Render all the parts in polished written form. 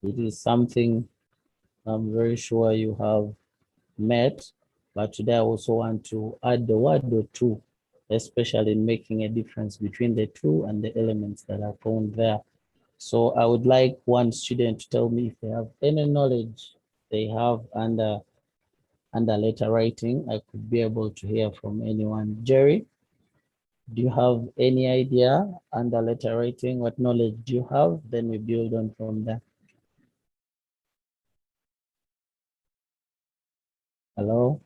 It is something I'm very sure you have met, but today I also want to add the word or two, especially in making a difference between the two and the elements that are found there. So I would like one student to tell me if they have any knowledge they have under letter writing. I could be able to hear from anyone. Jerry, do you have any idea under letter writing? What knowledge do you have? Then we build on from there. Hello?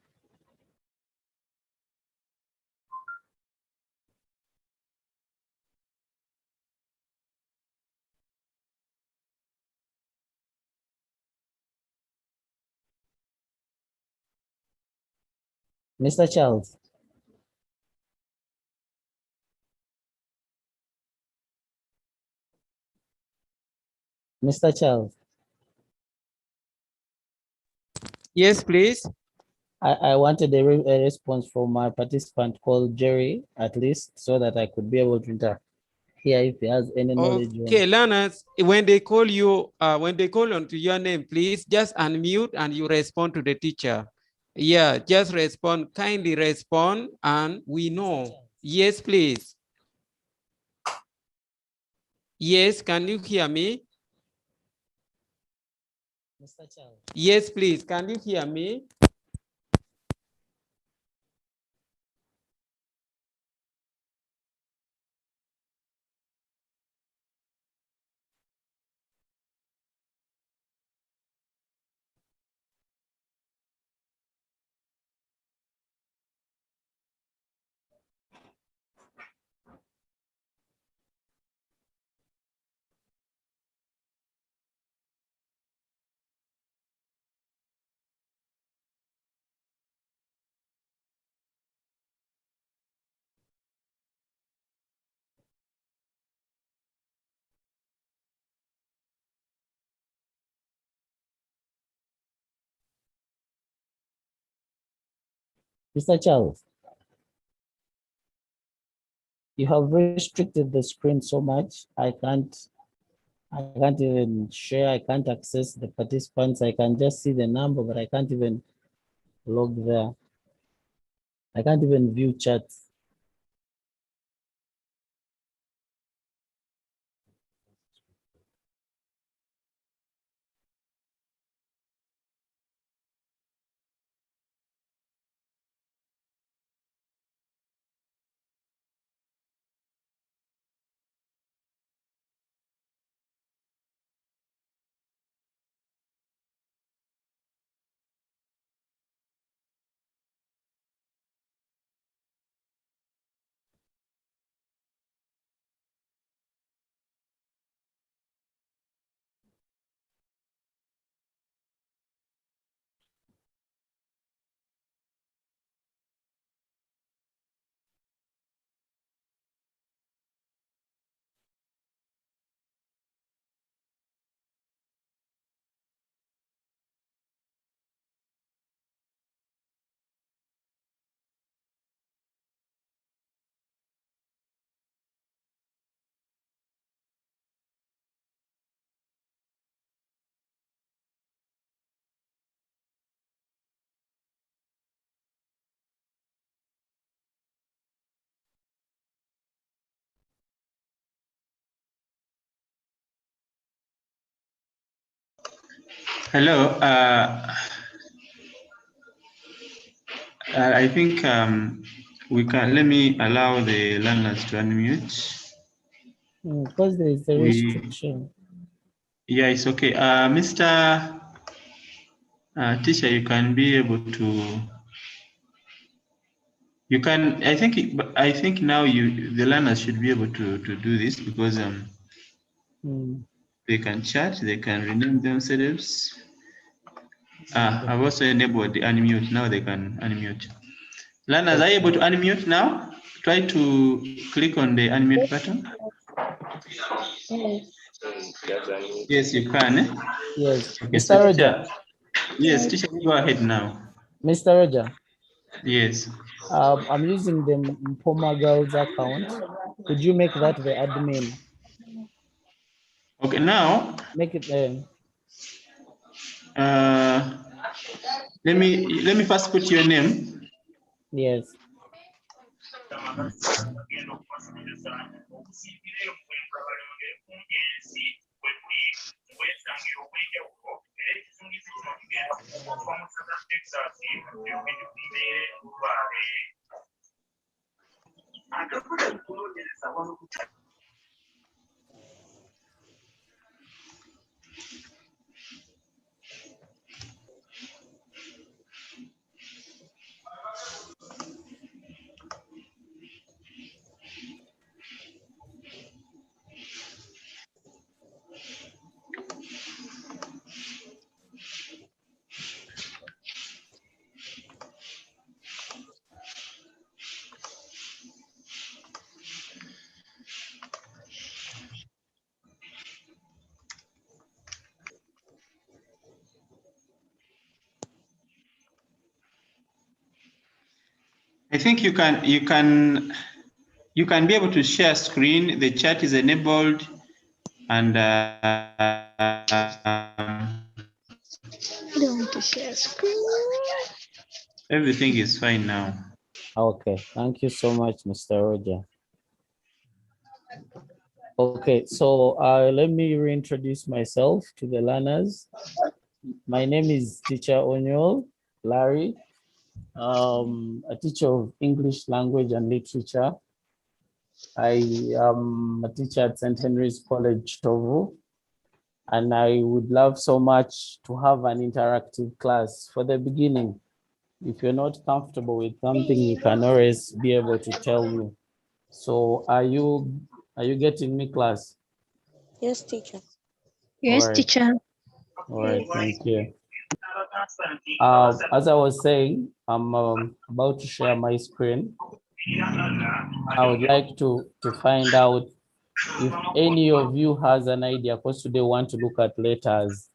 Mr. Charles? Mr. Charles? Yes, please. I wanted a response from my participant called Jerry, at least, so that I could be able to hear if he has any knowledge. Okay, learners, when they call you, when they call onto your name, please just unmute and you respond to the teacher. Yeah, just respond, kindly respond, and we know. Yes, please. Yes, can you hear me? Mr. Charles? Yes, please, can you hear me? Mr. Charles, you have restricted the screen so much. I can't even share. I can't access the participants. I can just see the number, but I can't even log there. I can't even view chats. Hello. I think we can. Let me allow the learners to unmute. Because there is a restriction. Yeah, it's okay. Mr. Teacher, you can be able to. You can. I think now the learners should be able to do this because they can chat. They can rename themselves. I've also enabled the unmute. Now they can unmute. Learners are able to unmute now. Try to click on the unmute button. Yes, you can. Yes, Okay, Mr. so Roger. teacher, yes, teacher, go ahead now. Mr. Roger. Yes. I'm using the Informal Girls account. Could you make that the admin? Okay, now. Make it Let me first put your name. Yes. I think you can be able to share screen. The chat is enabled, and I don't want to share screen. everything is fine now. Okay. Thank you so much, Mr. Roger. Okay, so let me reintroduce myself to the learners. My name is Teacher Onyol Larry, a teacher of English language and literature. I am a teacher at St. Henry's College, Tovu, and I would love so much to have an interactive class. For the beginning, if you're not comfortable with something, you can always be able to tell me. So are you getting me, class? Yes, teacher. Yes, teacher. All right, thank you. As I was saying, I'm about to share my screen. I would like to find out if any of you has an idea, because today we want to look at letters.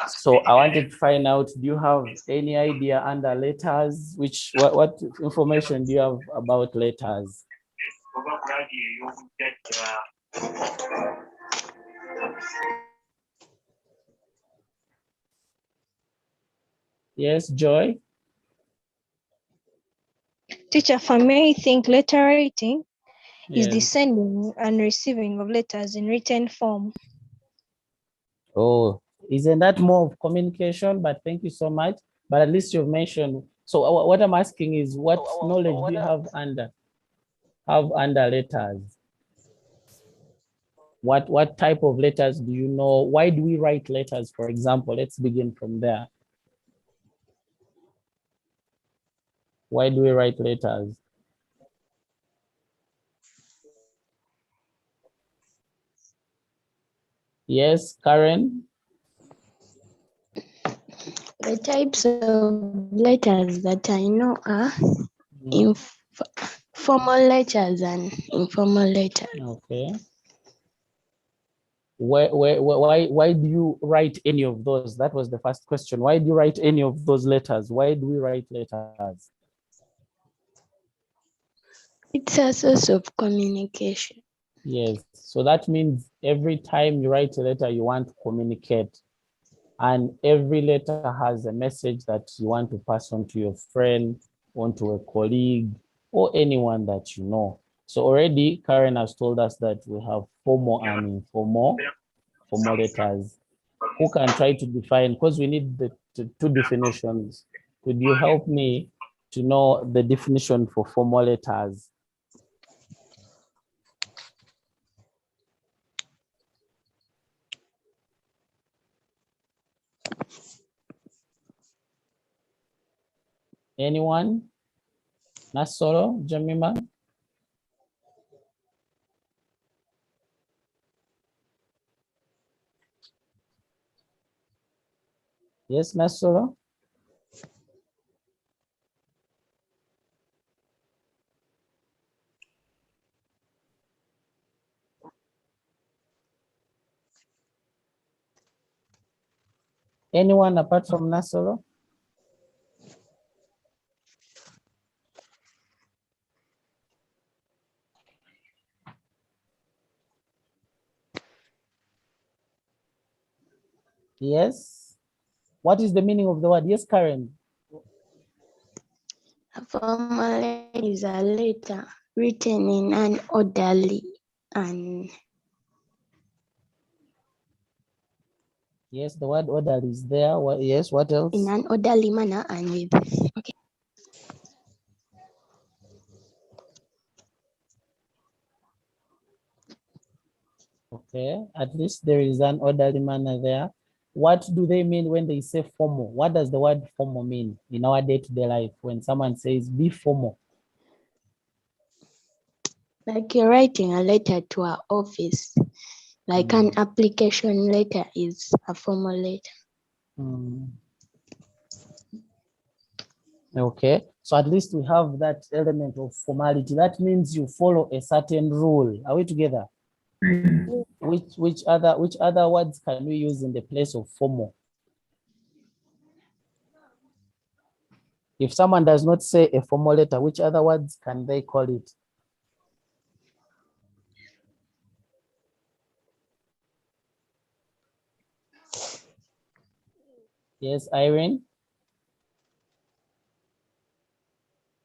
So I wanted to find out, do you have any idea under letters? What information do you have about letters? Yes, Joy? Teacher, for me, I think letter writing is the Yes. sending and receiving of letters in written form. Oh, isn't that more of communication? But thank you so much. But at least you've mentioned. So what I'm asking is, what knowledge do you have under letters? What type of letters do you know? Why do we write letters, for example? Let's begin from there. Why do we write letters? Yes, Karen? The types of letters that I know are formal letters and informal letters. Okay. Why do you write any of those? That was the first question. Why do you write any of those letters? Why do we write letters? It's a source of communication. Yes, so that means every time you write a letter, you want to communicate. And every letter has a message that you want to pass on to your friend, on to a colleague, or anyone that you know. So already Karen has told us that we have formal and informal letters. Who can try to define, because we need the two definitions. Could you help me to know the definition for formal letters? Anyone? Nasoro, Jamima? Yes, Nasoro? Anyone apart from Nasoro? Yes. What is the meaning of the word? Yes, Karen. A formal letter is a letter written in an orderly and Yes, the word order is there. What, yes, what else? in an orderly manner and with okay. Okay, at least there is an orderly manner there. What do they mean when they say formal? What does the word formal mean in our day-to-day life when someone says be formal? Like you're writing a letter to our office, like an application letter is a formal letter. Okay, so at least we have that element of formality. That means you follow a certain rule. Are we together? Which other words can we use in the place of formal? If someone does not say a formal letter, which other words can they call it? Yes, Irene?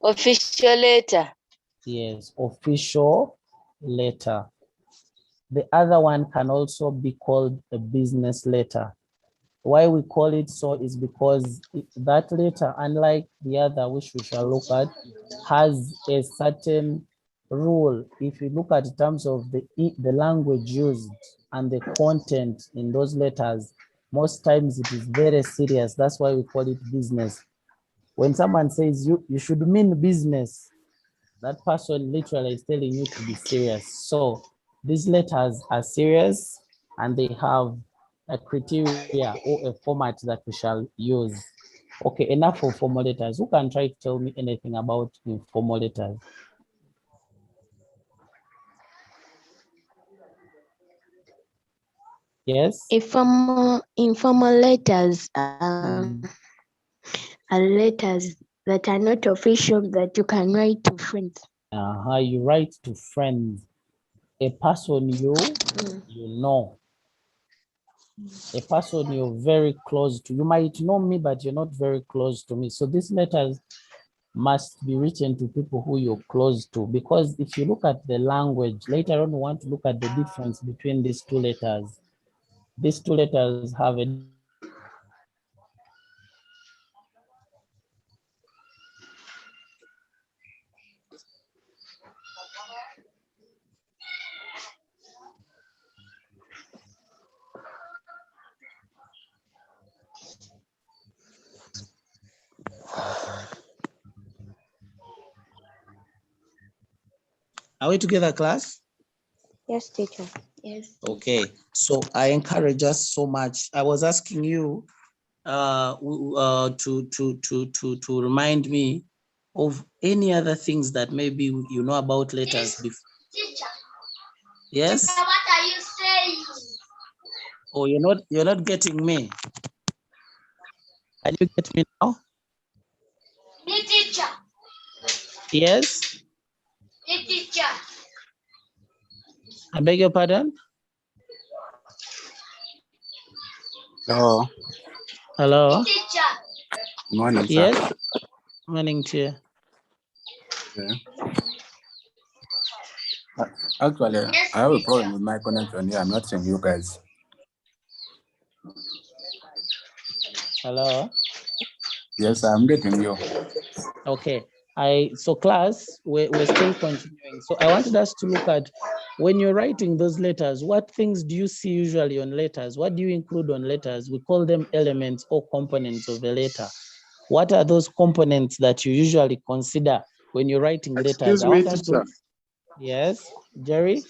Official letter. Yes, official letter. The other one can also be called a business letter. Why we call it so is because that letter, unlike the other, which we shall look at, has a certain rule. If you look at terms of the language used and the content in those letters, most times it is very serious. That's why we call it business. When someone says you should mean business, that person literally is telling you to be serious. So these letters are serious and they have a criteria or a format that we shall use. Okay, enough for formal letters. Who can try to tell me anything about informal letters? Yes? Informal letters are letters that are not official that you can write to friends. You write to friends, a person you know, a person you're very close to. You might know me, but you're not very close to me. So these letters must be written to people who you're close to, because if you look at the language, later on we want to look at the difference between these two letters. These two letters have a Are we together, class? Yes, teacher. Yes. Okay, so I encourage us so much. I was asking you to remind me of any other things that maybe you know about letters before. Yes. What are you saying? Oh, you're not getting me. Can you get me now? Me teacher. Yes. Me teacher. I beg your pardon? Hello. Hello. Me teacher. Morning, sir. Yes. Morning to you. Okay. Actually, I have a problem with my connection here. I'm not seeing you guys. Hello. Yes, I'm getting you. Okay. So class, we're still continuing. So I wanted us to look at when you're writing those letters, what things do you see usually on letters? What do you include on letters? We call them elements or components of a letter. What are those components that you usually consider when you're writing letters? Excuse me, teacher. Yes, Jerry?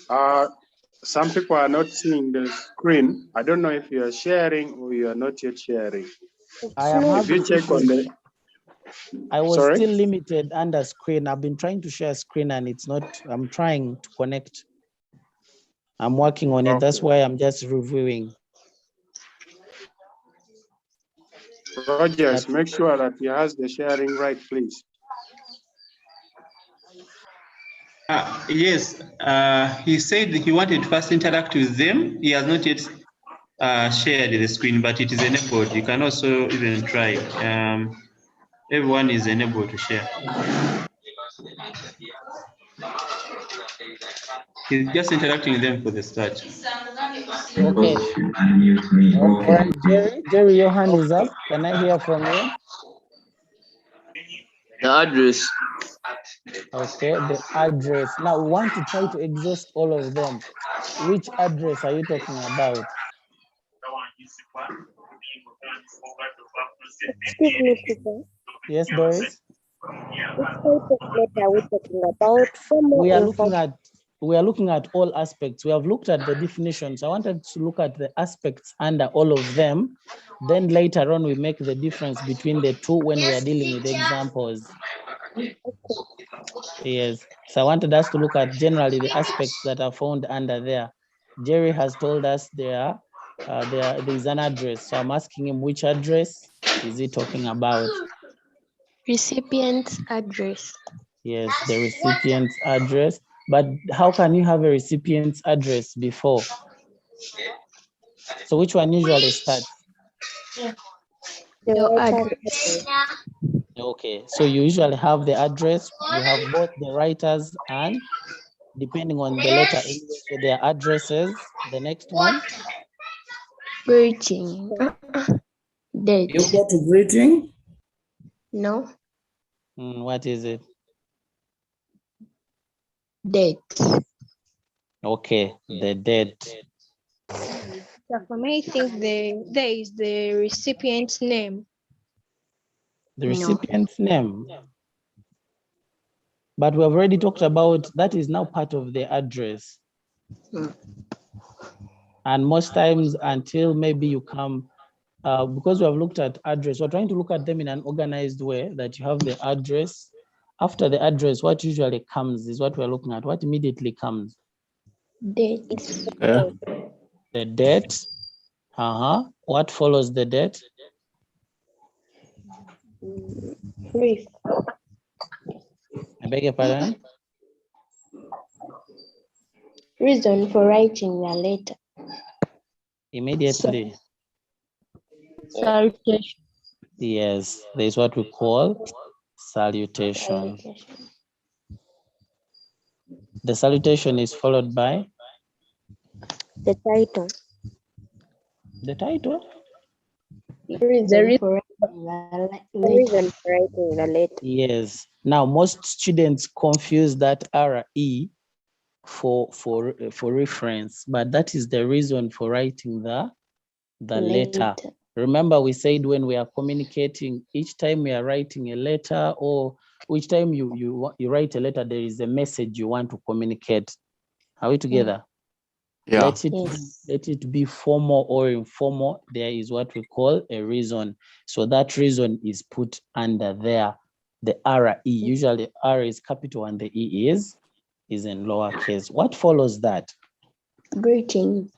Some people are not seeing the screen. I don't know if you are sharing or you are not yet sharing. I am having If you check on the... I was Sorry? still limited under screen. I've been trying to share screen and it's not, I'm trying to connect. I'm working on it. That's Okay. why I'm just reviewing. Rogers, make sure that he has the sharing right, please. Yes, he said he wanted to first interact with them. He has not yet shared the screen, but it is enabled. You can also even try. Everyone is enabled to share. He's just interacting with them for the start. Okay. All right, Jerry, your hand is up. Can I hear from you? The address. Okay, the address. Now we want to try to exhaust all of them. Which address are you talking about? Excuse me, teacher. Yes, Doris. Which type of letter are we talking about? Formal, We are informal? looking at all aspects. We have looked at the definitions. I wanted to look at the aspects under all of them. Then later on, we make the difference between the two when we are dealing with examples. Yes. So I wanted us to look at generally the aspects that are found under there. Jerry has told us there is an address. So I'm asking him, which address is he talking about? Recipient's address. Yes, the recipient's address. But how can you have a recipient's address before? So which one usually starts? The Your writer address. Okay, so you usually have the address. You have both the writers and depending on the letter, so their addresses. The next one. Greeting. Date. You go to greeting? No. What is it? Date. Okay, the date. So for me, I think there is the recipient's name. The recipient's name. But we have already talked about that is now part of the address. And most times until maybe you come, because we have looked at address, we're trying to look at them in an organized way that you have the address. After the address, what usually comes is what we're looking at. What immediately comes? Date. Yeah. The date. What follows the date? brief. I beg your pardon? Reason for writing the letter. Immediately. Salutation. Yes, there's what we call salutation. The salutation is followed by? The title. The title? Reason for writing the letter. Yes. Now, most students confuse that RE for reference, but that is the reason for writing the letter. Remember, we said when we are communicating, each time we are writing a letter or each time you write a letter, there is a message you want to communicate. Are we together? Yeah. Let it be formal or informal. There is what we call a reason. So that reason is put under there. The RE, usually R is capital and the E is in lowercase. What follows that? Greeting.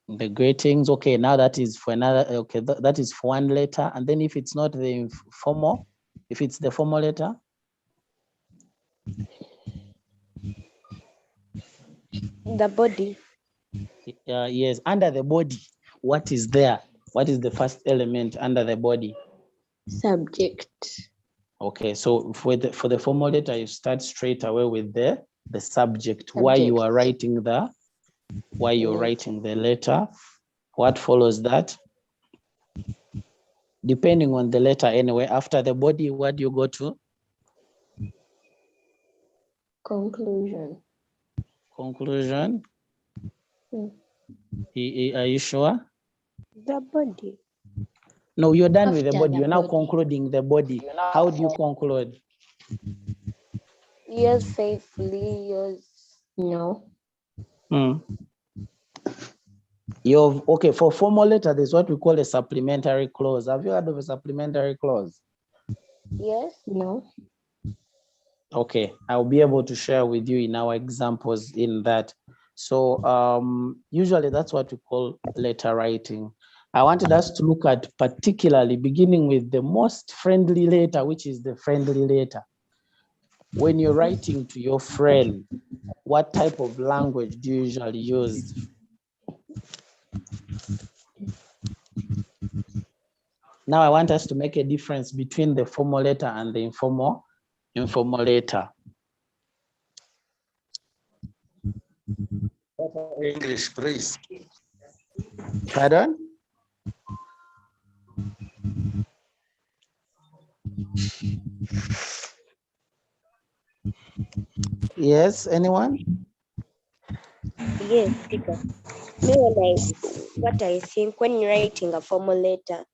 The greetings. Okay, now that is for another. Okay, that is for one letter. And then if it's not the formal, if it's the formal letter. The body. Yes, under the body. What is there? What is the first element under the body? Subject. Okay, so for the formal letter, you start straight away with the subject. Why you are writing why you're writing the letter. What follows that? Depending on the letter anyway, after the body, what do you go to? Conclusion. Conclusion. Are you sure? The body. No, you're done with the After body. the You're now body. concluding the body. How do you conclude? Yours faithfully, yours. No. Okay, for formal letter, there's what we call a supplementary clause. Have you heard of a supplementary clause? Yes. No. Okay, I'll be able to share with you in our examples in that. So usually that's what we call letter writing. I wanted us to look at particularly beginning with the most friendly letter, which is the friendly letter. When you're writing to your friend, what type of language do you usually use? Now I want us to make a difference between the formal letter and the informal letter. English, please. Pardon? Yes, anyone? Yes, teacher. Maybe like what I think when you're writing a formal letter,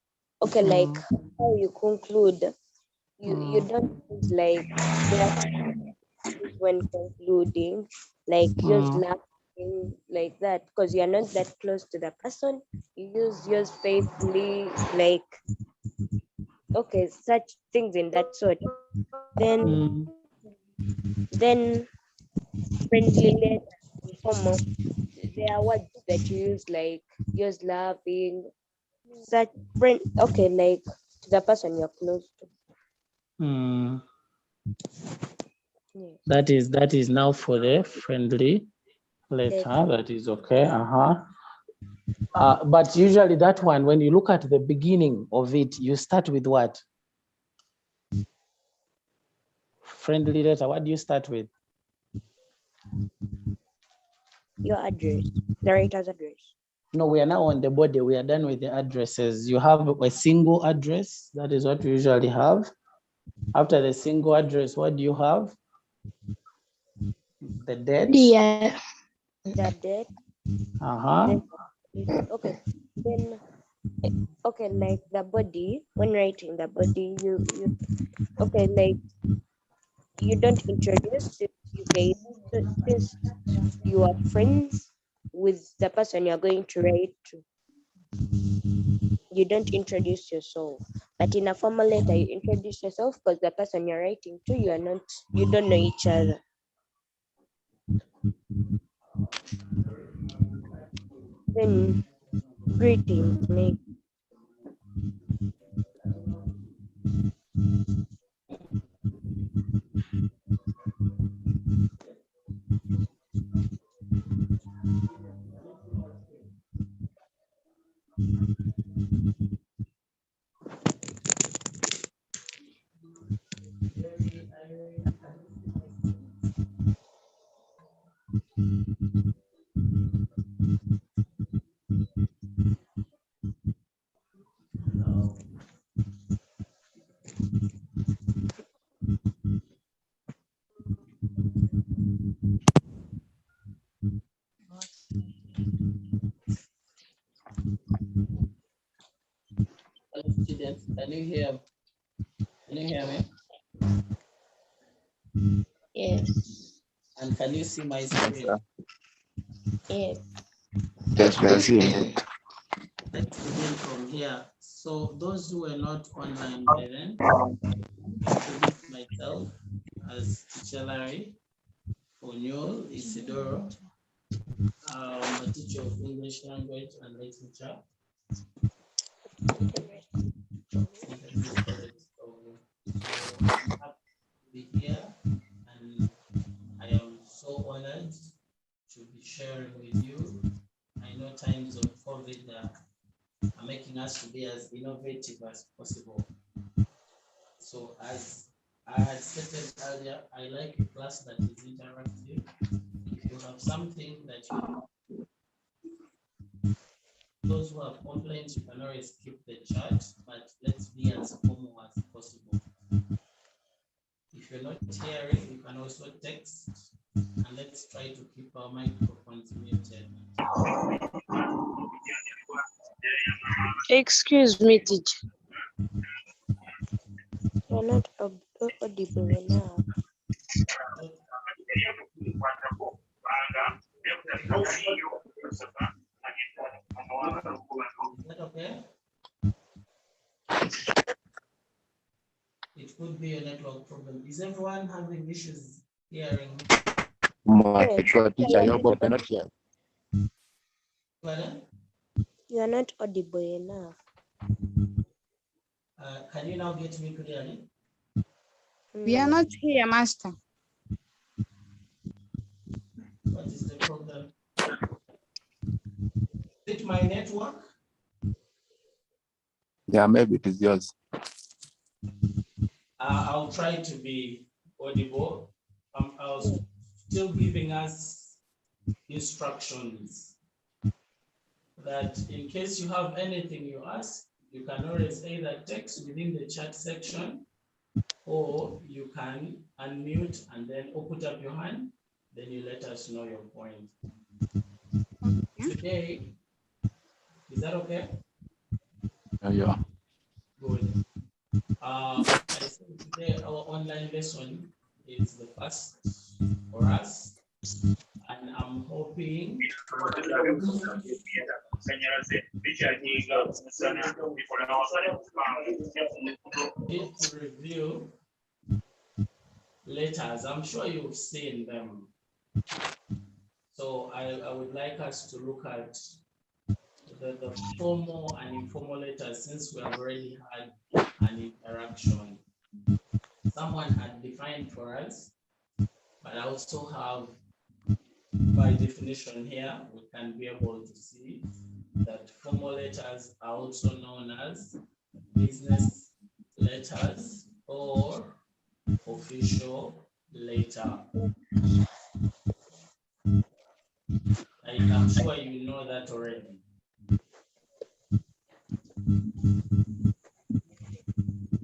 okay, like how you conclude, you don't use like when concluding, like use laughing like that, because you're not that close to the person. You use yours faithfully, like okay, such things in that sort. Then friendly letter, informal. There are words that you use like use laughing, such friend. Okay, like to the person you're close to. Yes. That is now for the friendly letter. That is okay. But usually that one, when you look at the beginning of it, you start with what? Friendly letter, what do you start with? Your address, the writer's address. No, we are now on the body. We are done with the addresses. You have a single address. That is what we usually have. After the single address, what do you have? The date. Yeah. The date. Then, okay. Then okay, like the body, when writing the body, you okay, like you don't introduce okay, since you are friends with the person you're going to write to. You don't introduce yourself, but in a formal letter you introduce yourself because the person you're writing to, you don't know each other. Then greetings, maybe. Students, can you hear me? Yes. And can you see my screen? Yes. Yes, we are seeing. Let's begin from here. So those who were not online by then, introduce myself as Teacher Larry O'Neill Isidoro. I'm a teacher of English language and literature. Be here, and I am so honored to be sharing with you. I know times of COVID are making us to be as innovative as possible. So as I had stated earlier, I like a class that is interactive. If you have something that those who have complaints, you can always skip the chat, but let's be as formal as possible. If you're not hearing, you can also text, and let's try to keep our microphones muted. Excuse me, teacher. You're not audible enough. Is that okay? It could be a network problem. Is everyone having issues hearing? My teacher, your book cannot hear. Pardon? You are not audible enough. Can you now get me clearly? We are not here, master. What is the problem? Is it my network? Yeah, maybe it is yours. I'll try to be audible. I was still giving us instructions that in case you have anything you ask, you can always either text within the chat section, or you can unmute and then put up your hand, then you let us know your point. Today, is that okay? Yeah. Good. I think today our online lesson is the first for us, and I'm hoping to review letters. I'm sure you've seen them. So I would like us to look at the formal and informal letters, since we have already had an interaction. Someone had defined for us, but I also have, by definition here, we can be able to see that formal letters are also known as business letters or official letter. I'm sure you know that already.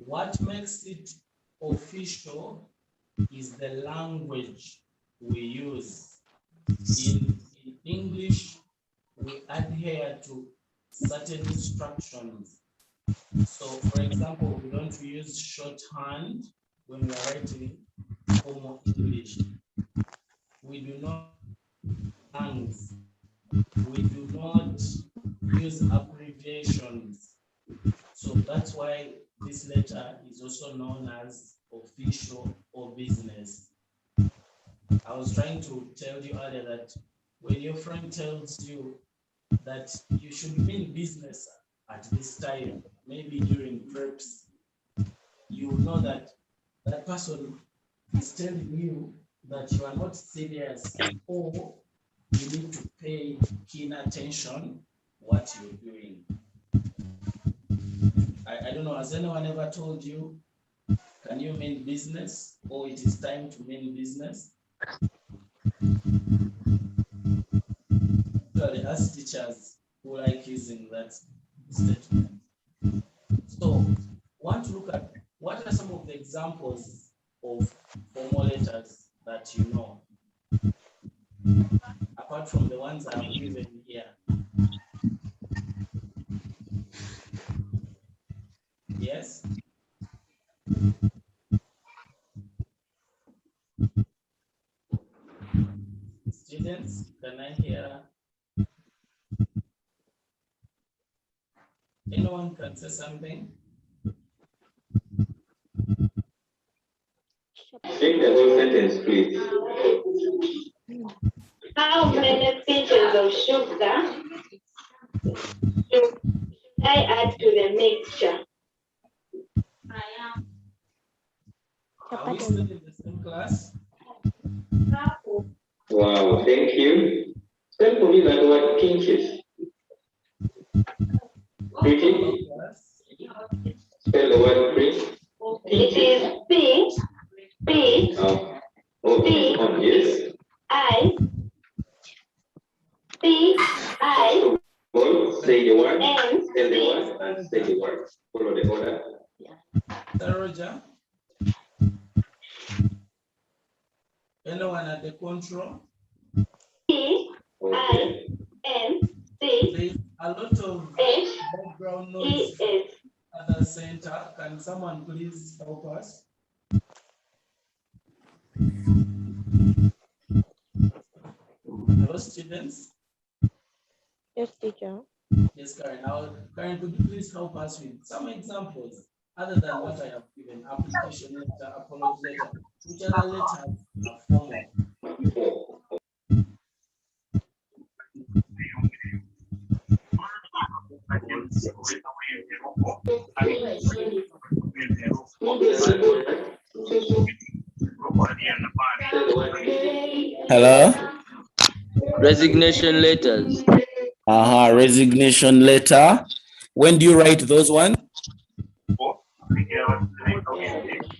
What makes it official is the language we use. In English, we adhere to certain instructions. So, for example, we don't use shorthand when we are writing formal English. We do not use we do not use abbreviations. So that's why this letter is also known as official or business. I was trying to tell you earlier that when your friend tells you that you should mean business at this time, maybe during preps, you know that that person is telling you that you are not serious, or you need to pay keen attention what you're doing. I don't know, has anyone ever told you, can you mean business, or it is time to mean business? Usually as teachers who like using that statement. So want to look at what are some of the examples of formal letters that you know, apart from the ones I've given here. Yes? Students, can I hear? Anyone can say something? Read the whole sentence, please. How many pinches of sugar should I add to the mixture? Are we still in the same class? Wow, thank you. Spell for me that word pinches. Pretty. Spell the word pretty. It is P. P. P. Yes. I. P. I. Say the word. Say the word and say the word. Follow the order. Roger. Anyone at the control? P. I. N. C. There's a lot of background noise at the center. Can someone please help us? Hello, students. Yes, teacher. Yes, Karen. Karen, could you please help us with some examples other than what I have given? Application letter, apology letter. Which other letters are formal? Hello? Resignation letters. Resignation letter. When do you write those ones?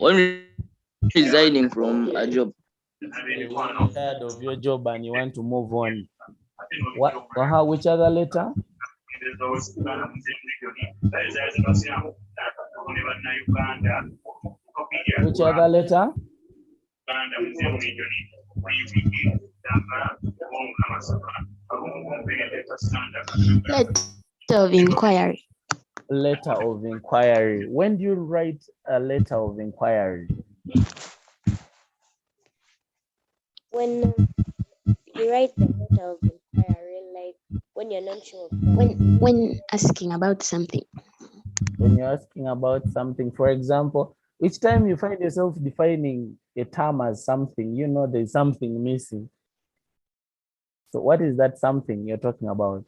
When resigning from a job. You're tired of your job and you want to move on. Which other letter? Which other letter? Letter of inquiry. Letter of inquiry. When do you write a letter of inquiry? When you write the letter of inquiry, like when you're not sure. When asking about something. When you're asking about something, for example, each time you find yourself defining a term as something, you know there's something missing. So what is that something you're talking about?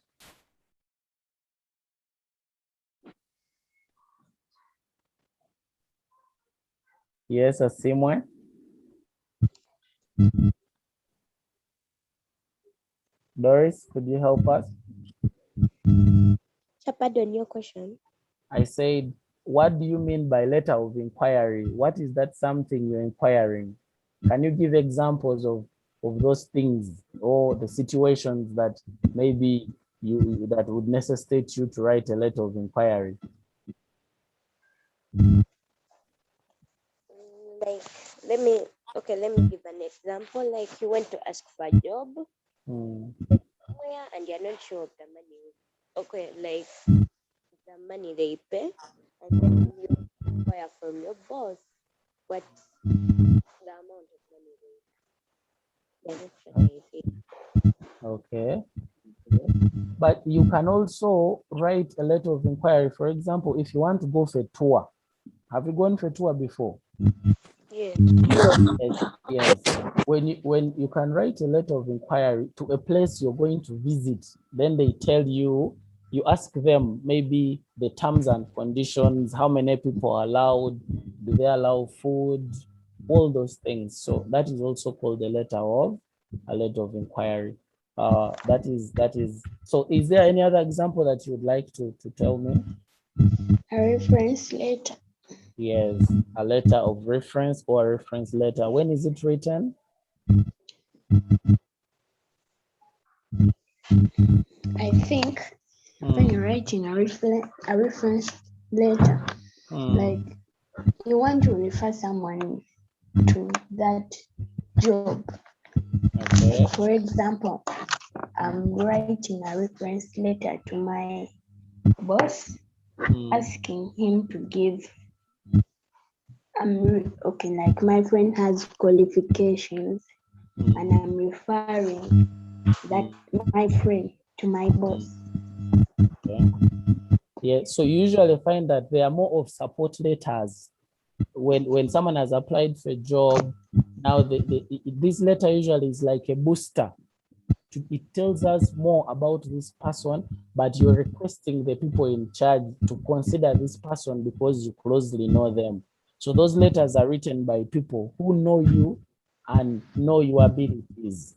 Yes, Asimwe? Doris, could you help us? Pardon your question. I said, what do you mean by letter of inquiry? What is that something you're inquiring? Can you give examples of those things or the situations that maybe that would necessitate you to write a letter of inquiry? Like, let me give an example. Like you went to ask for a job somewhere and you're not sure of the money. Okay, like the money they pay, and then you inquire from your boss what the amount of money they pay. Okay. But you can also write a letter of inquiry. For example, if you want to go for a tour. Have you gone for a tour before? Yeah. Yes. When you can write a letter of inquiry to a place you're going to visit, then they tell you, you ask them maybe the terms and conditions, how many people are allowed, do they allow food, all those things. So that is also called a letter of inquiry. That is. So is there any other example that you would like to tell me? A reference letter. Yes, a letter of reference or a reference letter. When is it written? I think when you're writing a reference letter, like you want to refer someone to that job. Okay. For example, I'm writing a reference letter to my boss, asking him to give. Okay, like my friend has qualifications, and I'm referring that my friend to my boss. Okay. Yeah, so you usually find that there are more of support letters. When someone has applied for a job, now this letter usually is like a booster. It tells us more about this person, but you're requesting the people in charge to consider this person because you closely know them. So those letters are written by people who know you and know your abilities.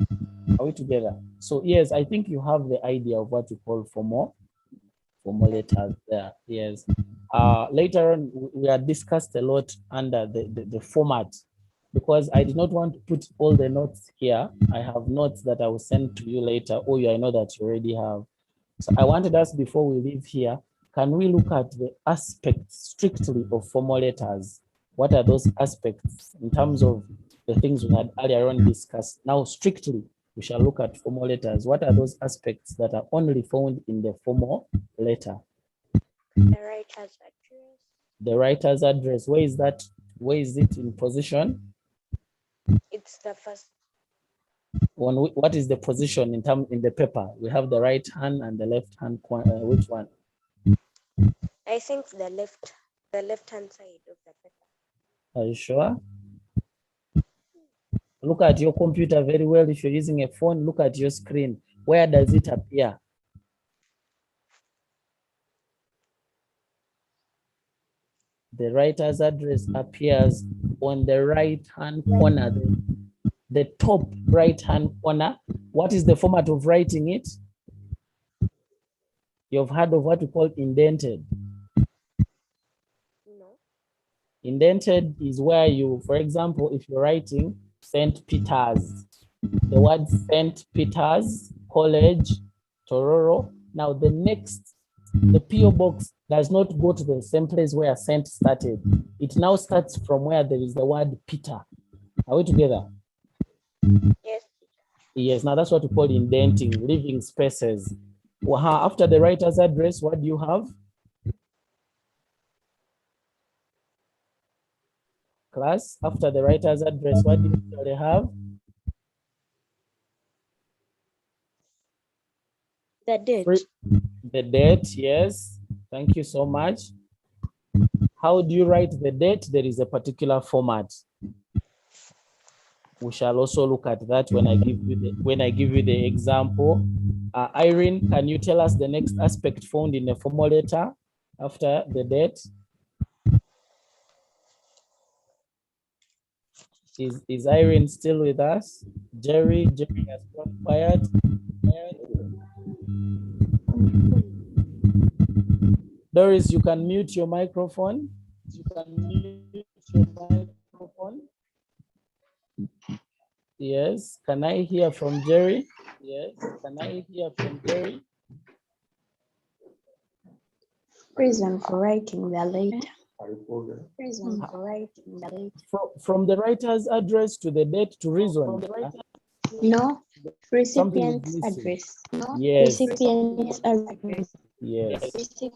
Are we together? So yes, I think you have the idea of what you call formal letters there. Yes. Later on, we had discussed a lot under the format, because I did not want to put all the notes here. I have notes that I will send to you later, or I know that you already have. So I wanted us, before we leave here, can we look at the aspects strictly of formal letters? What are those aspects in terms of the things we had earlier on discussed? Now, strictly, we shall look at formal letters. What are those aspects that are only found in the formal letter? The writer's address. The writer's address. Where is that? Where is it in position? It's the first. What is the position in the paper? We have the right hand and the left hand. Which one? I think the left hand side of the paper. Are you sure? Look at your computer very well. If you're using a phone, look at your screen. Where does it appear? The writer's address appears on the right-hand corner, the top right-hand corner. What is the format of writing it? You've heard of what we call indented. No. Indented is where you, for example, if you're writing St. Peter's, the word St. Peter's College, Tororo. Now the next, the PO box does not go to the same place where St. started. It now starts from where there is the word Peter. Are we together? Yes. Yes, now that's what we call indenting, leaving spaces. After the writer's address, what do you have? Class, after the writer's address, what do you usually have? The date. The date, yes. Thank you so much. How do you write the date? There is a particular format. We shall also look at that when I give you the example. Irene, can you tell us the next aspect found in a formal letter after the date? Is Irene still with us? Jerry has gone quiet. Doris, you can mute your microphone. You can mute your microphone. Yes, can I hear from Jerry? Yes, can I hear from Jerry? Reason for writing the letter. Reason for writing the letter. From the writer's address to the date to reason. No, recipient's address. No, yes. Recipient's address. Yes,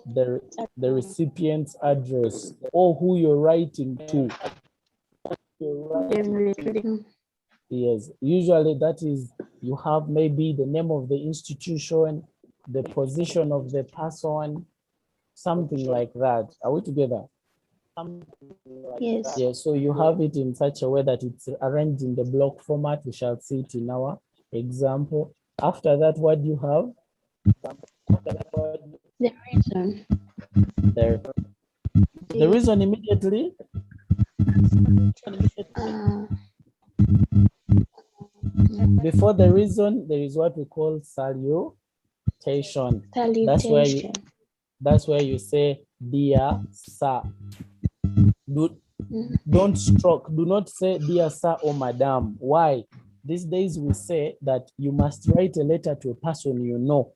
the recipient's address or who you're writing to. Yes, usually that is, you have maybe the name of the institution, the position of the person, something like that. Are we together? Yes. Yeah, so you have it in such a way that it's arranged in the block format. We shall see it in our example. After that, what do you have? The reason. The reason immediately? Before the reason, there is what we call salutation. Salutation. That's where you say, dear sir. Don't stroke. Do not say dear sir or madam. Why? These days we say that you must write a letter to a person you know.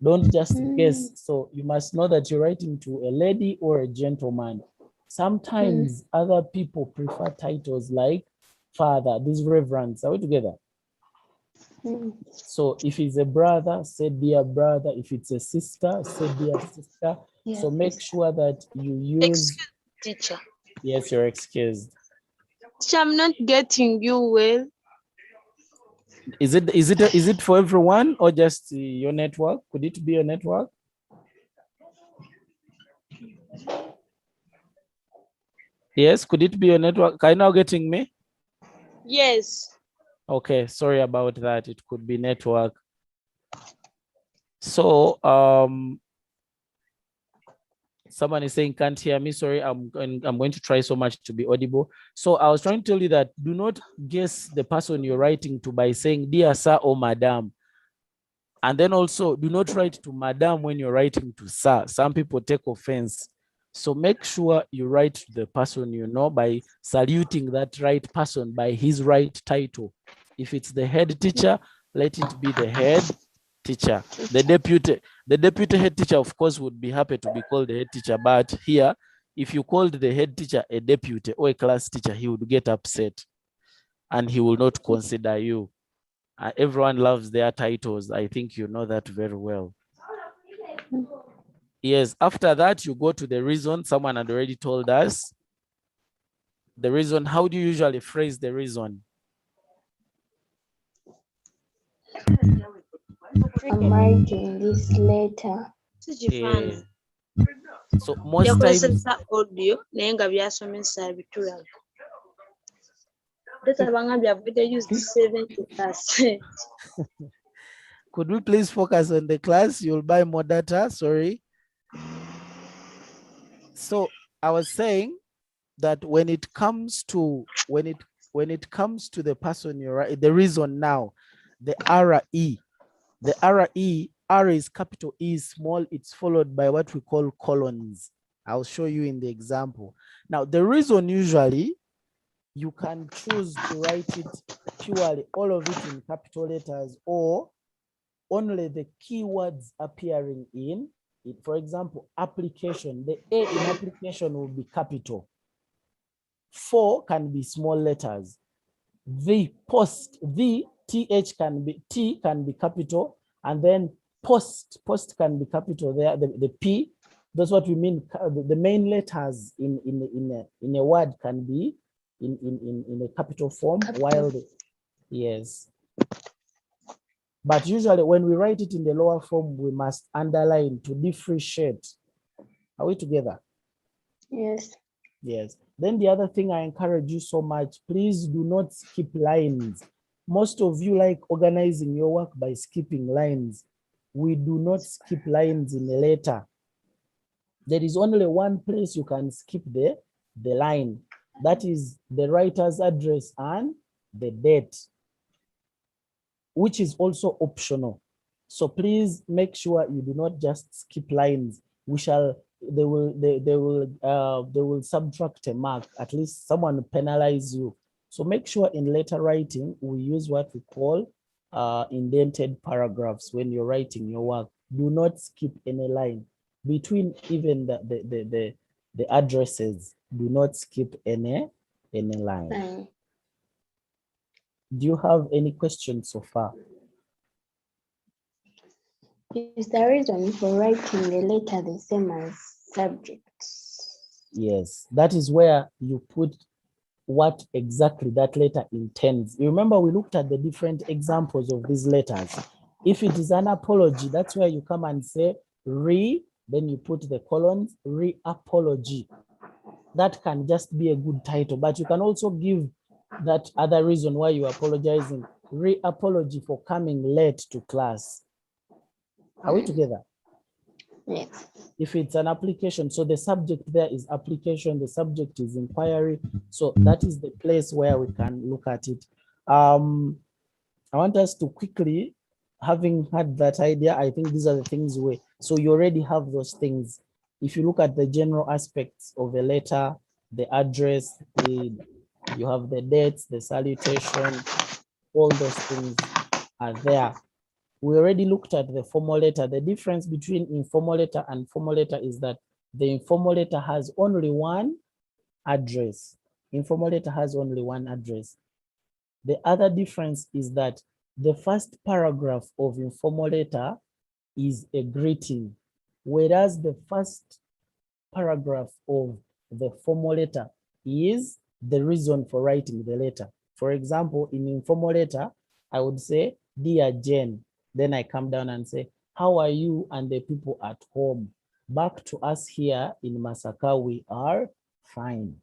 Don't just guess. So you must know that you're writing to a lady or a gentleman. Sometimes other people prefer titles like father, these reverends. Are we together? So if it's a brother, say dear brother. If it's a sister, say dear sister. Yes. So make sure that you use. Excuse me, teacher. Yes, you're excused. I'm not getting you well. Is it for everyone or just your network? Could it be your network? Yes, could it be your network? Are you now getting me? Yes. Okay, sorry about that. It could be network. So someone is saying can't hear me. Sorry, I'm going to try so much to be audible. So I was trying to tell you that do not guess the person you're writing to by saying dear sir or madam. And then also do not write to madam when you're writing to sir. Some people take offense. So make sure you write to the person you know by saluting that right person by his right title. If it's the head teacher, let it be the head teacher. The deputy head teacher, of course, would be happy to be called the head teacher. But here, if you called the head teacher a deputy or a class teacher, he would get upset and he will not consider you. Everyone loves their titles. I think you know that very well. Yes, after that, you go to the reason. Someone had already told us. The reason, how do you usually phrase the reason? I'm writing this letter. Yeah. So most times, audio could we please focus on the class? You'll buy more data. Sorry. So I was saying that when it comes to the person you're right, the reason now, the RE, R is capital, E is small. It's followed by what we call colons. I'll show you in the example. Now, the reason usually you can choose to write it purely, all of it in capital letters, or only the keywords appearing in it. For example, application, the A in application will be capital. 4 can be small letters. The post, the TH can be, T can be capital, and then post can be capital there, the P, that's what we mean. The main letters in a word can be in a capital form, while yes. But usually when we write it in the lower form, we must underline to differentiate. Are we together? Yes. Yes. Then the other thing I encourage you so much, please do not skip lines. Most of you like organizing your work by skipping lines. We do not skip lines in a letter. There is only one place you can skip the line. That is the writer's address and the date, which is also optional. So please make sure you do not just skip lines. They will subtract a mark. At least someone will penalize you. So make sure in letter writing, we use what we call indented paragraphs when you're writing your work. Do not skip any line between even the addresses. Do not skip any line. Do you have any questions so far? Is the reason for writing the letter the same as subjects? Yes, that is where you put what exactly that letter intends. You remember we looked at the different examples of these letters. If it is an apology, that's where you come and say then you put the colons, apology. That can just be a good title, but you can also give that other reason why you're apologizing. Apology for coming late to class. Are we together? Yes. If it's an application, so the subject there is application, the subject is inquiry. So that is the place where we can look at it. I want us to quickly, having had that idea, I think these are the things so you already have those things. If you look at the general aspects of a letter, the address, you have the dates, the salutation, all those things are there. We already looked at the formal letter. The difference between informal letter and formal letter is that the informal letter has only one address. Informal letter has only one address. The other difference is that the first paragraph of informal letter is a greeting, whereas the first paragraph of the formal letter is the reason for writing the letter. For example, in informal letter, I would say, "Dear Jane." Then I come down and say, "How are you and the people at home? Back to us here in Masaka, we are fine."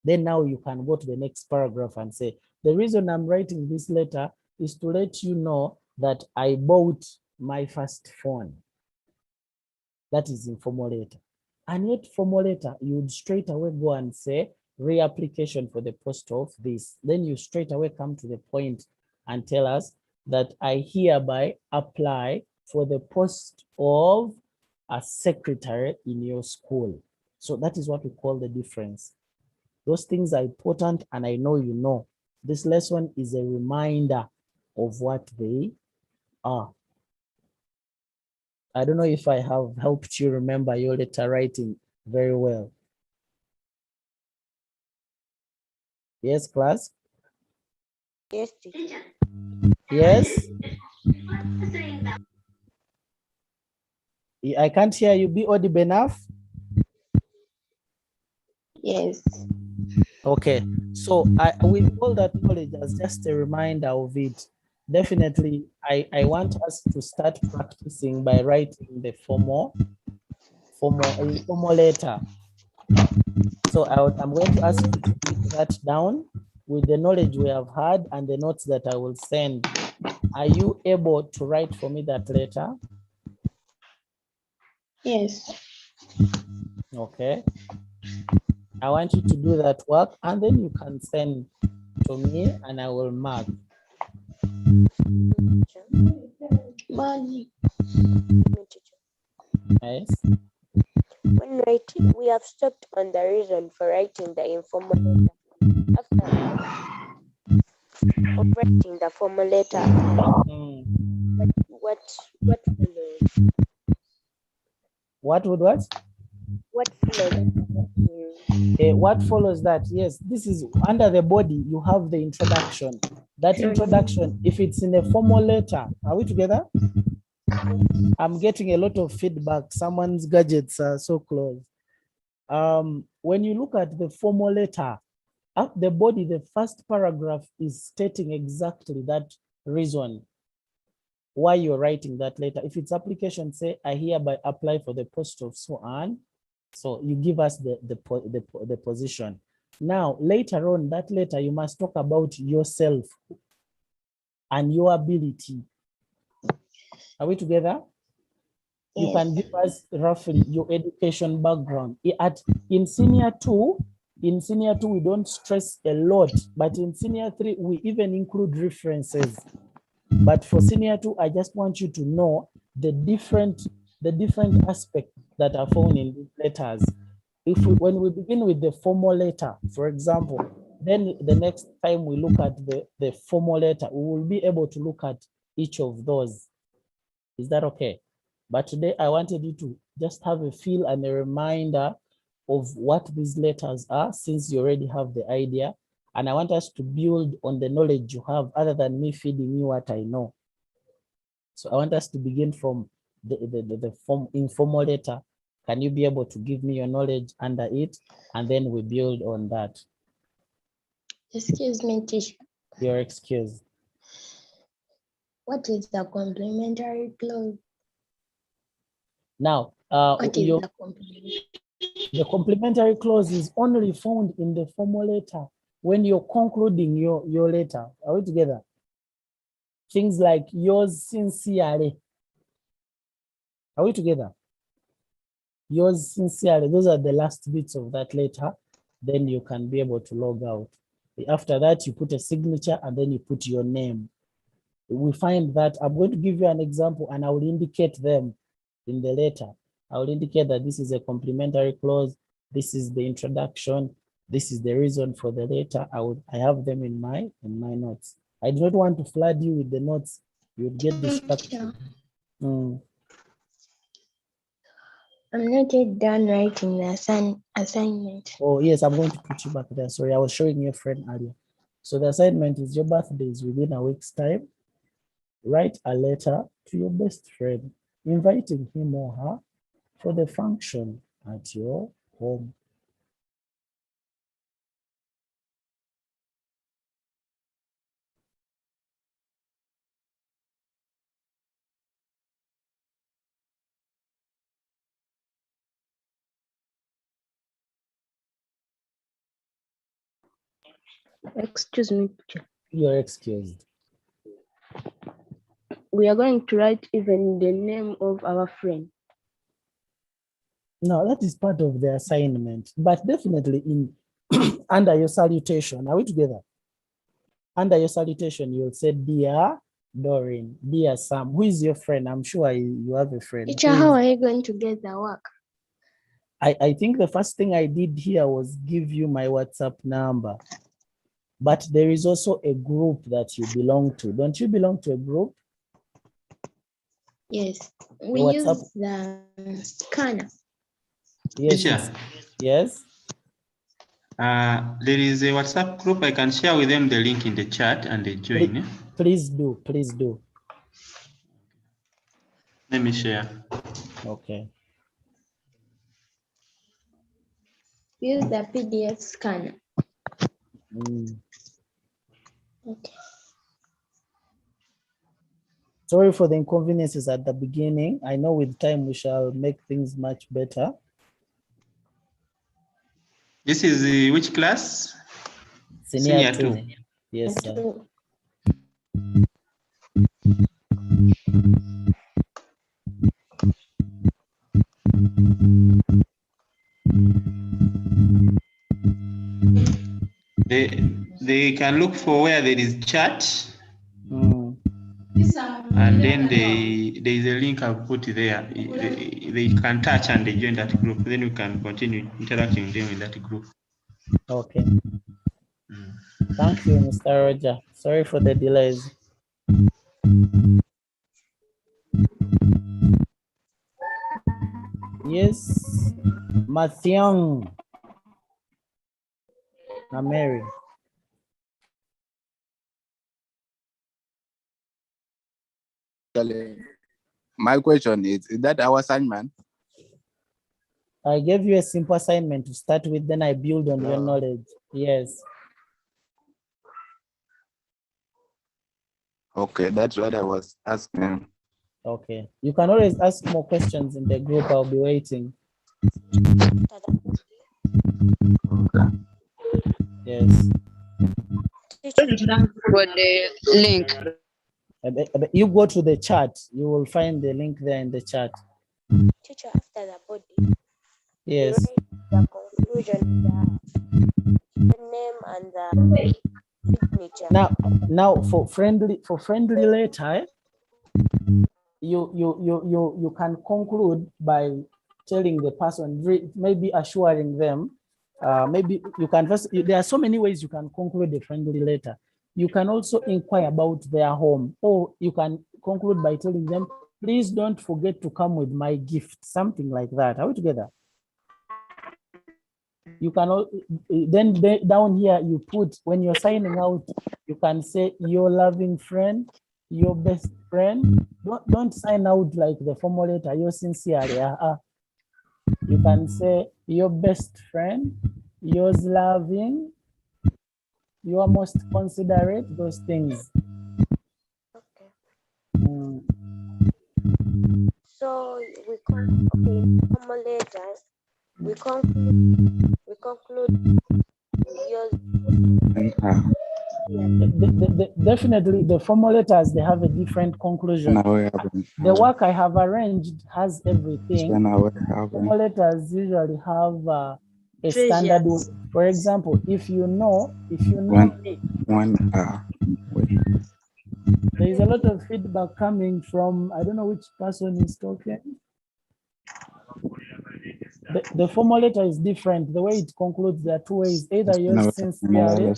Then now you can go to the next paragraph and say, "The reason I'm writing this letter is to let you know that I bought my first phone." That is informal letter. And yet formal letter, you would straight away go and say, "Reapplication for the post of this." Then you straight away come to the point and tell us that I hereby apply for the post of a secretary in your school. So that is what we call the difference. Those things are important, and I know you know. This lesson is a reminder of what they are. I don't know if I have helped you remember your letter writing very well. Yes, class? Yes, teacher. Yes? I can't hear you. Be audible enough? Yes. Okay, so with all that knowledge as just a reminder of it, definitely I want us to start practicing by writing the informal letter. So I'm going to ask you to take that down with the knowledge we have had and the notes that I will send. Are you able to write for me that letter? Yes. Okay. I want you to do that work, and then you can send to me and I will mark. Money. Yes. when writing, we have stopped on the reason for writing the informal letter. After of writing the formal letter, what follows? What would what? What follows? What follows that? Yes, this is under the body. You have the introduction. That introduction, if it's in a formal letter, are we together? I'm getting a lot of feedback. Someone's gadgets are so close. When you look at the formal letter, up the body, the first paragraph is stating exactly that reason why you're writing that letter. If it's application, say, I hereby apply for the post of so on. So you give us the position. Now, later on that letter, you must talk about yourself and your ability. Are we together? You can give us roughly your education background. In senior two, we don't stress a lot, but in senior 3, we even include references. But for senior 2, I just want you to know the different aspects that are found in these letters. When we begin with the formal letter, for example, then the next time we look at the formal letter, we will be able to look at each of those. Is that okay? But today I wanted you to just have a feel and a reminder of what these letters are, since you already have the idea. And I want us to build on the knowledge you have, other than me feeding you what I know. So I want us to begin from the informal letter. Can you be able to give me your knowledge under it? And then we build on that. Excuse me, teacher. You're excused. What is the complementary clause? Now, What is the complementary clause is only found in the formal letter when you're concluding your letter. Are we together? Things like yours sincerely. Are we together? Yours sincerely. Those are the last bits of that letter. Then you can be able to log out. After that, you put a signature and then you put your name. We find that I'm going to give you an example and I will indicate them in the letter. I will indicate that this is a complementary clause. This is the introduction. This is the reason for the letter. I have them in my notes. I do not want to flood you with the notes. You would get distracted. I'm not yet done writing the assignment. Oh yes, I'm going to put you back there. Sorry, I was showing your friend earlier. So the assignment is your birthday is within a week's time. Write a letter to your best friend, inviting him or her for the function at your home. Excuse me, teacher. You're excused. We are going to write even the name of our friend. No, that is part of the assignment, but definitely in under your salutation. Are we together? Under your salutation, you'll say, dear Doreen, dear Sam. Who is your friend? I'm sure you have a friend. Teacher, how are you going to get the work? I think the first thing I did here was give you my WhatsApp number. But there is also a group that you belong to. Don't you belong to a group? Yes, we WhatsApp. use the scanner. Yes. Teacher. Yes. There is a WhatsApp group. I can share with them the link in the chat and they join. Please do. Please do. Let me share. Okay. Use the PDF scanner. Okay. Sorry for the inconveniences at the beginning. I know with time we shall make things much better. This is which class? Senior 2. Yes, sir. They can look for where there is chat and then there is a link I've put there. They can touch and they join that group. Then we can continue interacting with them in that group. Okay. Thank you, Mr. Roger. Sorry for the delays. Yes, Mathiang. Mary. My question is that our assignment? I gave you a simple assignment to start with, then I build on your knowledge. Yes. Okay, that's what I was asking. Okay. You can always ask more questions in the group. I'll be waiting. Okay. Yes. For the link. You go to the chat. You will find the link there in the chat. Teacher, after the body, Yes. the conclusion, the name and the signature. Now for friendly letter, you can conclude by telling the person, maybe assuring them. Maybe you can first. There are so many ways you can conclude the friendly letter. You can also inquire about their home, or you can conclude by telling them, please don't forget to come with my gift, something like that. Are we together? You can then down here you put, when you're signing out, you can say your loving friend, your best friend. Don't sign out like the formal letter, your sincerely. You can say your best friend, yours loving, your most considerate, those things. So we formal letters. We conclude yours. Definitely, the formal letters, they have a different conclusion. The work I have arranged has everything. Formal letters usually have a standard one. For example, if you know there is a lot of feedback coming from, I don't know which person is talking. The formal letter is different. The way it concludes, there are two ways: either yours sincerely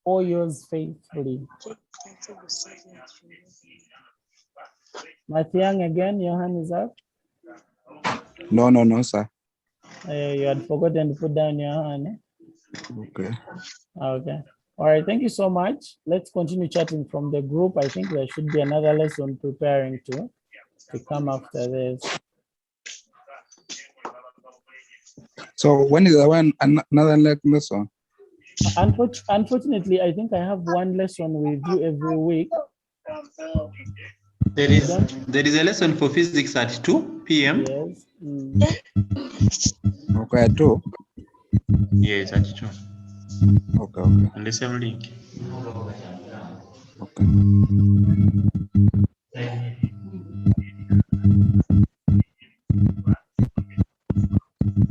or yours faithfully. Mathiang, again, your hand is up. No, sir. You had forgotten to put down your hand. Okay. Okay. All right. Thank you so much. Let's continue chatting from the group. I think there should be another lesson preparing to come after this. So when is another lesson? Unfortunately, I think I have one lesson with you every week. There is a lesson for physics at 2 p.m. Yes. Okay, at 2? Yes, at 2. Okay. On the same link. Okay.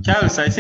Charles, I think